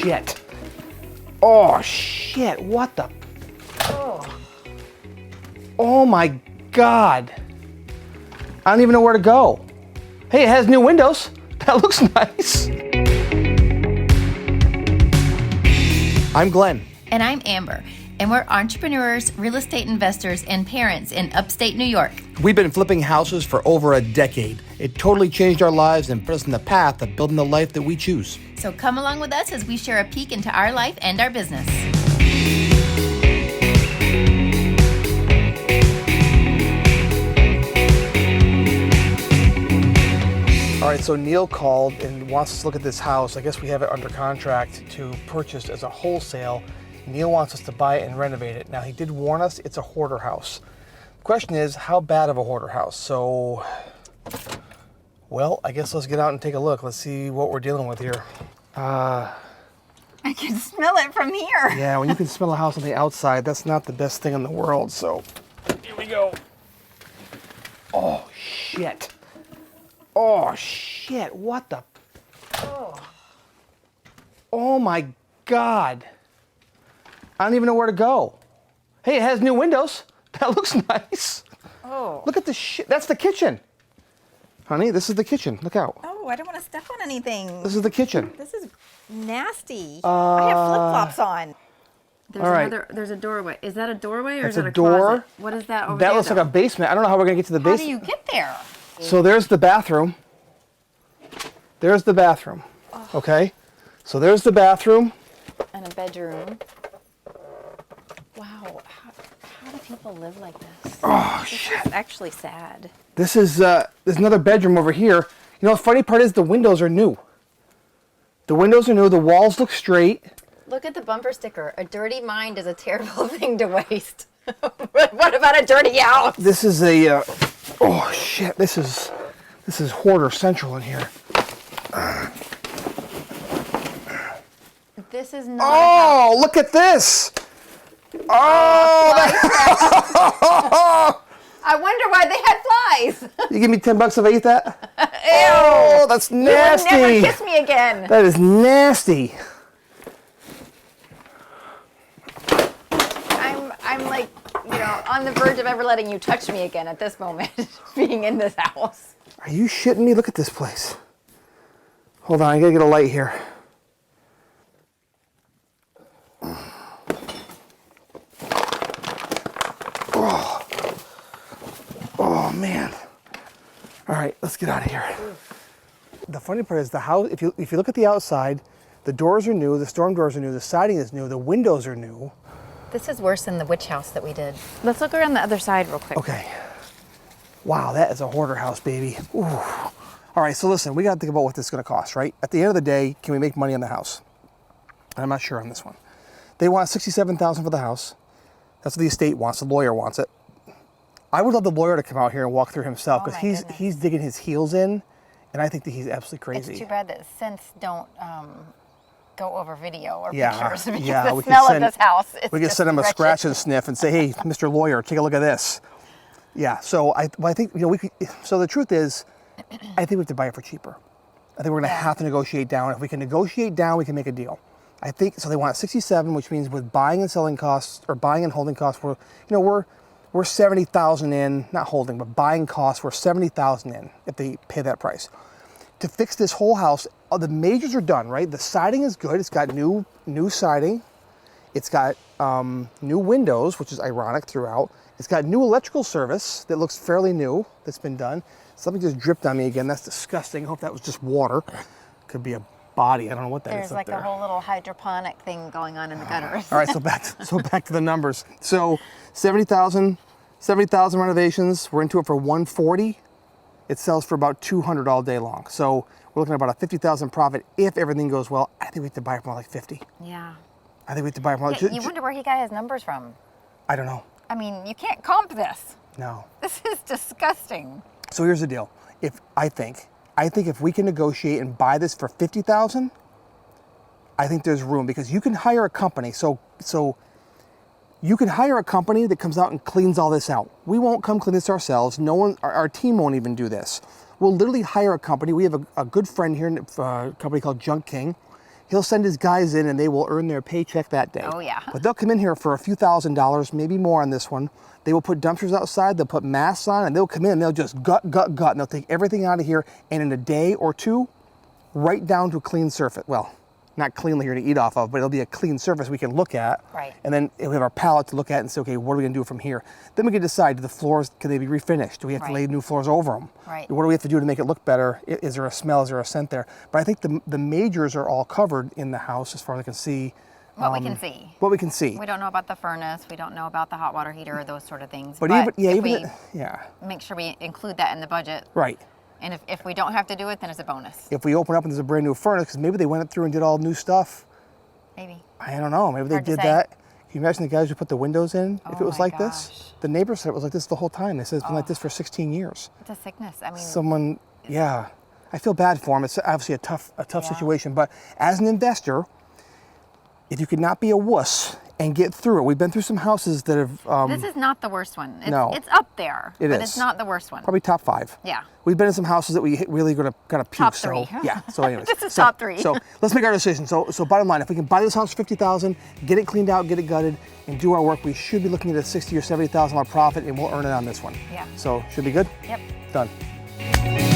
shit. Oh shit, what the? Oh my God. I don't even know where to go. Hey, it has new windows. That looks nice. I'm Glenn. And I'm Amber. And we're entrepreneurs, real estate investors, and parents in upstate New York. We've been flipping houses for over a decade. It totally changed our lives and put us on the path of building the life that we choose. So come along with us as we share a peek into our life and our business. All right, so Neil called and wants us to look at this house. I guess we have it under contract to purchase as a wholesale. Neil wants us to buy it and renovate it. Now, he did warn us it's a hoarder house. The question is, how bad of a hoarder house? So, well, I guess let's get out and take a look. Let's see what we're dealing with here. I can smell it from here. Yeah, when you can smell a house on the outside, that's not the best thing in the world. So, here we go. Oh, shit. Oh, shit. What the? Oh, my God. I don't even know where to go. Hey, it has new windows. That looks nice. Oh. Look at the shit. That's the kitchen. Honey, this is the kitchen. Look out. Oh, I don't want to step on anything. This is the kitchen. This is nasty. I have flip-flops on. There's all right. There's a doorway. Is that a doorway or That's is that a a door. closet? What is that over That there? looks like a basement. I don't know how we're going to get to the How do basement. you get there? So there's the bathroom. There's the bathroom. Okay? So there's the bathroom. And a bedroom. Wow. How do people live like this? Oh, This shit. is actually sad. This is, there's another bedroom over here. You know, the funny part is the windows are new. The windows are new. The walls look straight. Look at the bumper sticker. A dirty mind is a terrible thing to waste. What about a dirty house? This is a, oh, shit. This is Hoarder Central in here. This is not Oh, look at this. Oh, I wonder why they had flies. you give me $10 if I eat that? Oh, that's nasty. You would never kiss me again. That is nasty. I'm like, on the verge of ever letting you touch me again at this moment, being in this house. Are you shitting me? Look at this place. Hold on, I gotta get a light here. Oh man. All right, let's get out of here. The funny part is the house, if you look at the outside, the doors are new, the storm doors are new, the siding is new, the windows are new. This is worse than the witch house that we did. Let's look around the other side real quick. Okay. Wow, that is a hoarder house, baby. Ooh. All right, so listen, we got to think about what this is going to cost, right? At the end of the day, can we make money on the house? I'm not sure on this one. They want $67,000 for the house. That's what the estate wants. The lawyer wants it. I would love the lawyer to come out here and walk through himself because he's digging his heels in, and I think that he's absolutely crazy. It's too bad that scents don't go over video or Yeah, pictures because yeah, the we could smell send- of this house is We could just send him a wretched. scratch and sniff and say, "Hey, Mr. Lawyer, take a look at this." Yeah. So I think we could. So the truth is, I think we have to buy it for cheaper. I think we're going to have to negotiate down. If we can negotiate down, we can make a deal. I think so. They want 67, which means with buying and selling costs or buying and holding costs, we're 70,000 in, not holding, but buying costs. We're 70,000 in if they pay that price. To fix this whole house, all the majors are done, right? The siding is good. It's got new siding. It's got new windows, which is ironic throughout. It's got new electrical service that looks fairly new that's been done. Something just dripped on me again. That's disgusting. I hope that was just water. Could be a body. I don't know what that is. There's like a whole little hydroponic thing going on in the gutters. All right, so back to the numbers. So 70,000 renovations. We're into it for 140. It sells for about 200 all day long. So we're looking at about a 50,000 profit if everything goes well. I think we have to buy it for more like 50. Yeah. I think we have to buy it for more. You wonder where he got his numbers from. I don't know. I mean, you can't comp this. No. This is disgusting. So here's the deal. I think if we can negotiate and buy this for 50,000, I think there's room because you can hire a company. So you can hire a company that comes out and cleans all this out. We won't come clean this ourselves. No one, our team won't even do this. We'll literally hire a company. We have a good friend here, a company called Junk King. He'll send his guys in and they will earn their paycheck that day. Oh, yeah. But they'll come in here for a few $1,000s, maybe more on this one. They will put dumpsters outside, they'll put masks on, and they'll come in and they'll just gut, and they'll take everything out of here, and in a day or two, right down to a clean surface. Well, not cleanly here to eat off of, but it'll be a clean surface we can look at. Right. And then we have our palette to look at and say, okay, what are we gonna do from here? Then we can decide, do the floors, can they be refinished? Do we have to Right. lay new floors over them? Right. What do we have to do to make it look better? Is there a smell, is there a scent there? But I think the majors are all covered in the house as far as I can see. What we can see. What we can see. We don't know about the furnace. We don't know about the hot water heater or those sort of things. But even, yeah, if even, we yeah, make sure we include that in the budget. right. And if we don't have to do it, then it's a bonus. If we open up and there's a brand new furnace, because maybe they went through and did all new stuff. Maybe. I don't know, maybe they Hard to did say. that. Can you imagine the guys who put the windows in if Oh it was my like this? gosh. The neighbors said it was like this the whole time. They said it's been like this for 16 years. It's a sickness. I mean, Someone, yeah, I feel bad for them. It's obviously a tough Yeah. situation, but as an investor, if you could not be a wuss and get through it, we've been through some houses that have this is not the worst one. It's, No. it's up there. It but is. it's not the worst one. probably top 5. Yeah. We've been in some houses that we really gotta puke. Top so 3. yeah. So anyways, This is so, top 3. So let's make our decision. So bottom line, if we can buy this house for $50,000, get it cleaned out, get it gutted, and do our work, we should be looking at a $60,000 or $70,000 profit, and we'll earn it on this one. Yeah. So should be good. Yep. Done.